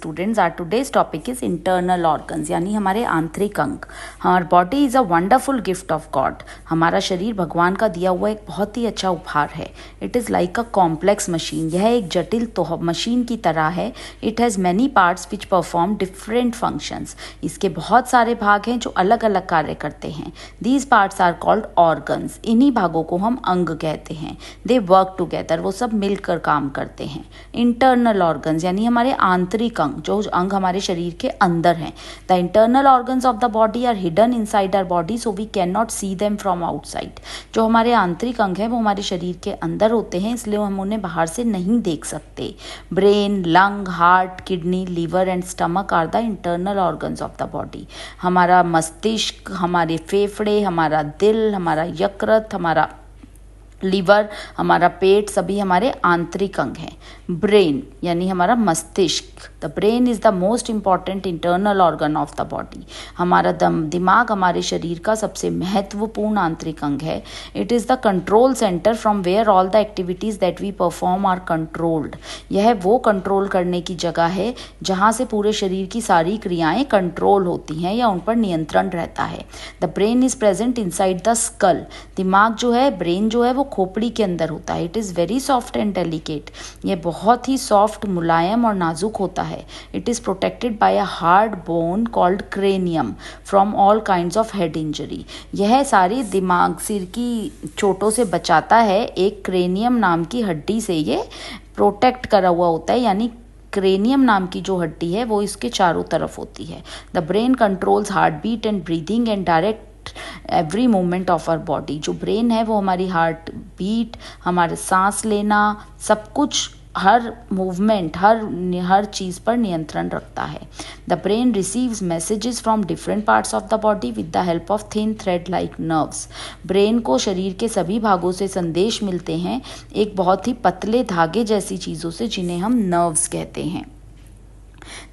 Students, our today's topic is internal organs यानी हमारे आंतरिक अंग। हमारा body is a wonderful gift of God. हमारा शरीर भगवान का दिया हुआ एक बहुत ही अच्छा उपहार है। It is like a complex machine. यह एक जटिल मशीन की तरह है। It has many parts which perform different functions. इसके बहुत सारे भाग हैं जो अलग अलग कार्य करते हैं। These parts are called organs. इन्हीं भागों को हम अंग कहते हैं। दे वर्क टुगेदर, वो सब मिलकर काम करते हैं। इंटरनल ऑर्गन्स यानी हमारे आंतरिक अंग, जो अंग हमारे शरीर के अंदर हैं। The internal organs of the body are hidden inside our body so we can not see them from outside. जो हमारे आंतरिक अंग हैं वो हमारे शरीर के अंदर होते हैं, इसलिए हम उन्हें बाहर से नहीं देख सकते। Brain, lung, heart, kidney, liver and stomach are the internal organs of the body. हमारा मस्तिष्क, हमारे फेफड़े, हमारा दिल, हमारा यकृत, हमारा लीवर, हमारा पेट, सभी हमारे आंतरिक अंग हैं। ब्रेन यानी हमारा मस्तिष्क, the brain is the most important internal organ of the body. हमारा दिमाग हमारे शरीर का सबसे महत्वपूर्ण आंतरिक अंग है। It is the control centre from where all the activities that we perform are controlled. यह वो कंट्रोल करने की जगह है जहाँ से पूरे शरीर की सारी क्रियाएं कंट्रोल होती हैं या उन पर नियंत्रण रहता है। The brain is present inside the skull. दिमाग जो है, ब्रेन जो है, वो खोपड़ी के अंदर होता है। It is very soft and delicate. ये बहुत ही सॉफ्ट, मुलायम और नाजुक होता है। It is protected by a hard bone called cranium from all kinds of head injury. यह सारी दिमाग, सिर की चोटों से बचाता है। एक क्रेनियम नाम की हड्डी से ये प्रोटेक्ट करा हुआ होता है, यानी क्रेनियम नाम की जो हड्डी है वो इसके चारों तरफ होती है। The brain controls heart beat and breathing and direct every movement of our body. जो ब्रेन है वो हमारी हार्ट बीट, हमारे सांस लेना, सब कुछ, हर मूवमेंट, हर चीज़ पर नियंत्रण रखता है। The brain receives messages from different parts of the body with the help of thin thread like nerves. Brain को शरीर के सभी भागों से संदेश मिलते हैं एक बहुत ही पतले धागे जैसी चीज़ों से, जिन्हें हम नर्व्स कहते हैं।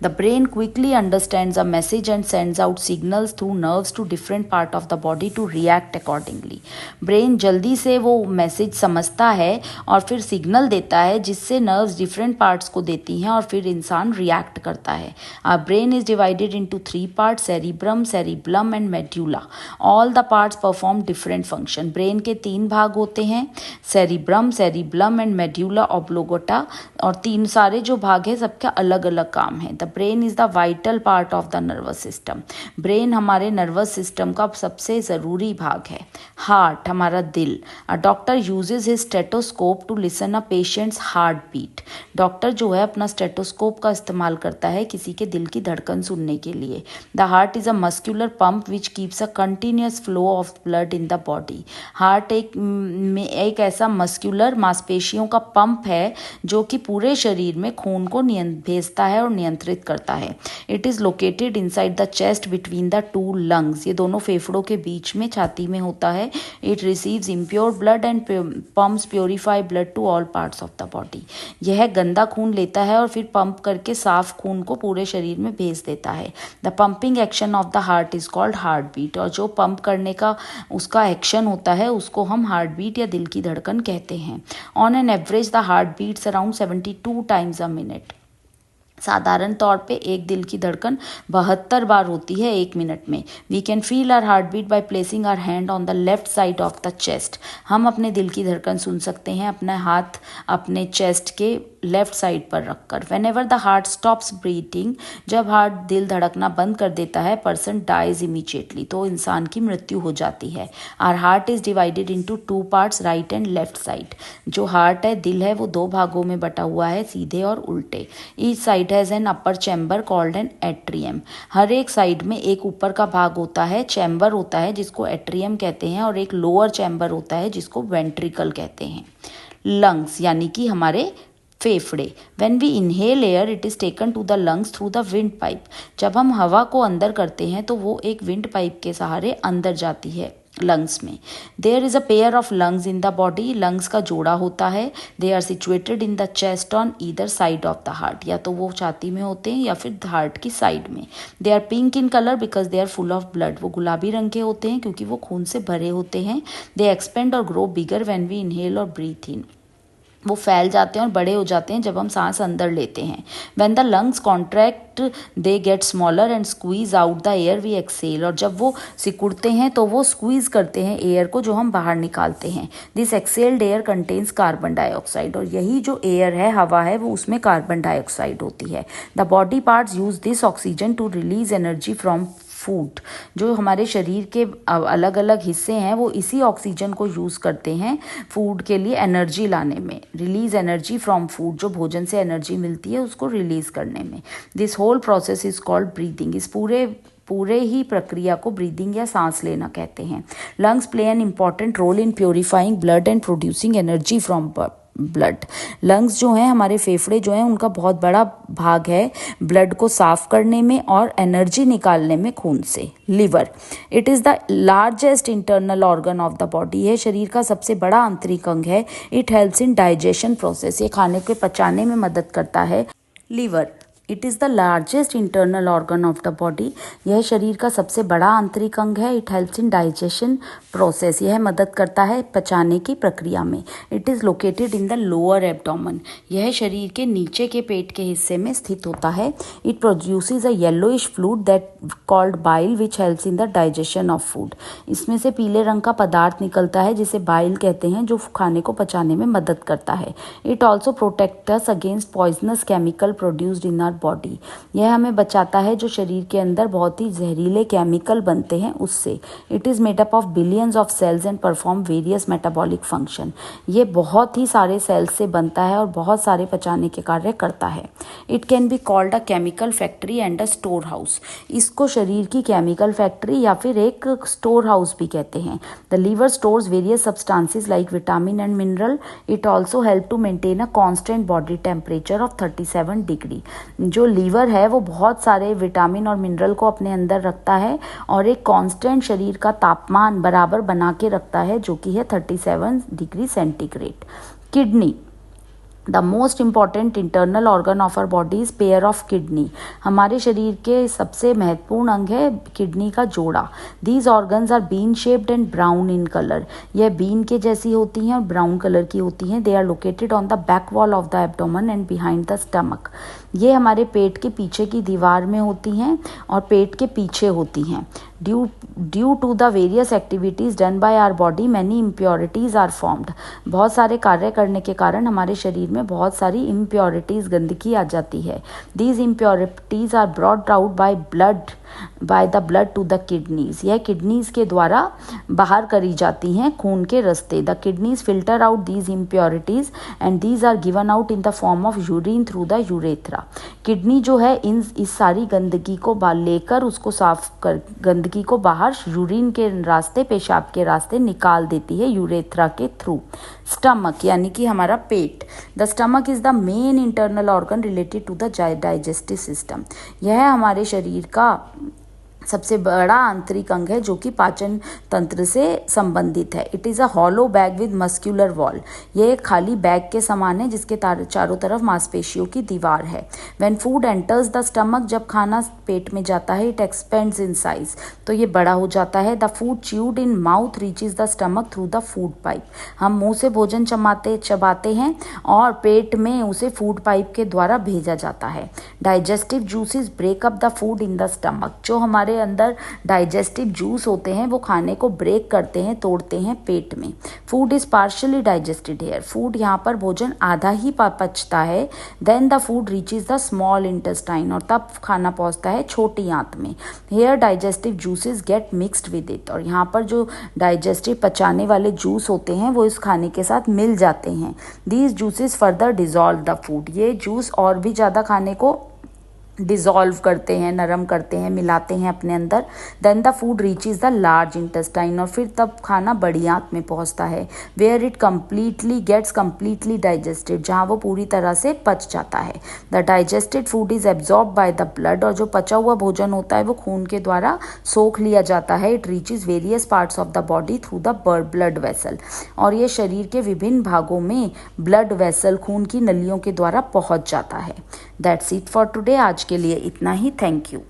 The brain quickly understands a message and sends out signals through nerves to different part of the body to react accordingly. Brain जल्दी से वो मैसेज समझता है और फिर सिग्नल देता है, जिससे नर्व्स डिफरेंट पार्ट्स को देती हैं और फिर इंसान रिएक्ट करता है। Our brain is divided into 3 parts: cerebrum, cerebellum and medulla. All the parts perform different function. Brain के 3 भाग होते हैं: cerebrum, cerebellum and medulla oblongata, और तीन सारे जो भाग हैं सबका अलग अलग काम है। The brain is the vital part of the nervous system. Brain हमारे नर्वस सिस्टम का सबसे ज़रूरी भाग है। हार्ट, हमारा दिल। A doctor uses his stethoscope to listen a patient's heart beat. Doctor जो है अपना स्टेटोस्कोप का इस्तेमाल करता है किसी के दिल की धड़कन सुनने के लिए। The heart is a muscular pump which keeps a continuous flow of blood in the body. Heart एक ऐसा मस्क्यूलर, मांसपेशियों का पंप है जो कि पूरे शरीर में खून को भेजता है और नियंत्रित करता है। It is located inside the chest between the 2 lungs. ये दोनों फेफड़ों के बीच में, छाती में होता है। It receives impure blood and pumps purify blood to all parts of the body. यह गंदा खून लेता है और फिर पंप करके साफ खून को पूरे शरीर में भेज देता है। The pumping action of the heart is called heart beat. और जो पंप करने का उसका एक्शन होता है उसको हम हार्ट बीट या दिल की धड़कन कहते हैं। On an average the heart beats around 72 times a minute. साधारण तौर पे एक दिल की धड़कन 72 बार होती है 1 मिनट में। We can feel our heart beat by placing our hand on the left side of the chest. हम अपने दिल की धड़कन सुन सकते हैं अपने हाथ अपने चेस्ट के लेफ्ट साइड पर रखकर। When ever the heart stops breathing, जब हार्ट दिल धड़कना बंद कर देता है, पर्सन डाइज इमीडिएटली, तो इंसान की मृत्यु हो जाती है। Our heart is divided into 2 parts, right and left side. जो हार्ट है, दिल है, वो 2 भागों में बटा हुआ है, सीधे और उल्टे। Each side has an upper chamber called an atrium. हर एक साइड में एक ऊपर का भाग होता है, चैम्बर होता है जिसको एट्रियम कहते हैं, और एक लोअर चैम्बर होता है जिसको वेंट्रिकल कहते हैं। लंग्स यानी कि हमारे फेफड़े। When we inhale air it is taken to the lungs through the wind pipe. जब हम हवा को अंदर करते हैं तो वो एक विंड पाइप के सहारे अंदर जाती है लंग्स में। There is a pair of lungs in the body. Lungs का जोड़ा होता है। They are situated in the chest on either side of the heart. या तो वो छाती में होते हैं या फिर हार्ट की साइड में। They are pink in colour because they are full of blood. वो गुलाबी रंग के होते हैं क्योंकि वो खून से भरे होते हैं। दे एक्सपेंड और grow bigger when we inhale और ब्रीथ इन। वो फैल जाते हैं और बड़े हो जाते हैं जब हम सांस अंदर लेते हैं। When the lungs contract they get smaller and squeeze out the air we exhale, और जब वो सिकुड़ते हैं तो वो स्क्वीज करते हैं एयर को जो हम बाहर निकालते हैं। This excelled air contains carbon dioxide, और यही जो एयर है, हवा है, वो उसमें कार्बन डाइऑक्साइड होती है। The body parts use this oxygen to release energy from food. जो हमारे शरीर के अलग अलग हिस्से हैं वो इसी ऑक्सीजन को यूज़ करते हैं फूड के लिए एनर्जी लाने में। रिलीज एनर्जी फ्रॉम फूड, जो भोजन से एनर्जी मिलती है उसको रिलीज करने में। This whole process is called breathing. इस पूरे ही प्रक्रिया को ब्रीदिंग या सांस लेना कहते हैं। Lungs play an important role in purifying blood and producing energy from blood. Lungs जो हैं, हमारे फेफड़े जो हैं, उनका बहुत बड़ा भाग है ब्लड को साफ करने में और एनर्जी निकालने में खून से। Liver, it is the largest internal organ of the body है, शरीर का सबसे बड़ा आंतरिक अंग है। It helps in digestion process, ये खाने के पचाने में मदद करता है। Liver, it is the largest internal organ of the body, यह शरीर का सबसे बड़ा आंतरिक अंग है। It helps in digestion process, यह मदद करता है पचाने की प्रक्रिया में। It is located in the lower abdomen, यह शरीर के नीचे के पेट के हिस्से में स्थित होता है। It produces a yellowish fluid that called bile which helps in the digestion of food, इसमें से पीले रंग का पदार्थ निकलता है जिसे बाइल कहते हैं, जो खाने को पचाने में मदद करता है। It also protect us against poisonous chemical produced in our body, यह हमें बचाता है जो शरीर के अंदर बहुत ही जहरीले केमिकल बनते हैं उससे। It is made up of billions of cells and perform various metabolic function, ये बहुत ही सारे सेल्स से बनता है और बहुत सारे पचाने के कार्य करता है। It can be called a chemical factory and a store house, इसको शरीर की केमिकल फैक्ट्री या फिर एक स्टोर हाउस भी कहते हैं। The liver stores various substances like vitamin and mineral. It also help to maintain a constant body temperature of 37 degree. जो लीवर है वो बहुत सारे विटामिन और मिनरल को अपने अंदर रखता है और एक कांस्टेंट शरीर का तापमान बराबर बना के रखता है, जो कि है 37 degree centigrade. Kidney, the most important internal organ of our body is pair of kidney, हमारे शरीर के सबसे महत्वपूर्ण अंग है किडनी का जोड़ा। These organs are bean shaped and brown in colour, यह बीन के जैसी होती हैं और ब्राउन कलर की होती हैं। They are located on the back wall of the abdomen and behind the stomach, ये हमारे पेट के पीछे की दीवार में होती हैं और पेट के पीछे होती हैं। Due to the various activities done by our body many impurities are formed, बहुत सारे कार्य करने के कारण हमारे शरीर में बहुत सारी इम्प्योरिटीज़, गंदगी आ जाती है। These impurities are brought out by the blood to the kidneys, यह किडनीज के द्वारा बाहर करी जाती हैं खून के रास्ते। The kidneys filter out these impurities and these are given out in the form of urine through the urethra. Kidney जो है इस सारी गंदगी को लेकर उसको साफ कर गंदगी को बाहर यूरिन के रास्ते, पेशाब के रास्ते निकाल देती है यूरेथ्रा के थ्रू। स्टमक यानी कि हमारा पेट, the stomach is the main internal organ related to the digestive system, यह हमारे शरीर का सबसे बड़ा आंतरिक अंग है जो कि पाचन तंत्र से संबंधित है। It is a hollow bag with muscular wall, ये एक खाली बैग के समान है जिसके चारों तरफ मांसपेशियों की दीवार है। When food enters the stomach, जब खाना पेट में जाता है, इट एक्सपेंड्स इन साइज, तो ये बड़ा हो जाता है। The food chewed in mouth reaches the stomach through the food pipe, हम मुंह से भोजन चबाते हैं और पेट में उसे फूड पाइप के द्वारा भेजा जाता है। Digestive juices break up the food in the stomach, जो हमारे अंदर डाइजेस्टिव जूस होते हैं वो खाने को ब्रेक करते हैं, तोड़ते हैं पेट में। Food is partially digested here, food यहाँ पर भोजन आधा ही पचता है। Then the food reaches the small intestine, और तब खाना पहुँचता है छोटी आंत में। Here digestive juices get mixed with it, और यहाँ पर जो डाइजेस्टिव पचाने वाले जूस होते हैं वो इस खाने के साथ मिल जाते हैं। These juices further dissolve the food, ये जूस और भी ज़्यादा खाने को डिज़ोल्व करते हैं, नरम करते हैं, मिलाते हैं अपने अंदर। Then the food reaches the large intestine, और फिर तब खाना बड़ी आंत में पहुंचता है। Where it gets completely digested, जहाँ वो पूरी तरह से पच जाता है। The digested food is absorb by the blood, और जो पचा हुआ भोजन होता है वो खून के द्वारा सोख लिया जाता है। It reaches various parts of the body through the blood vessel, और ये शरीर के विभिन्न भागों में ब्लड वेसल, खून की नलियों के द्वारा पहुंच जाता है। दैट्स इट फॉर टुडे, आज के लिए इतना ही। Thank you.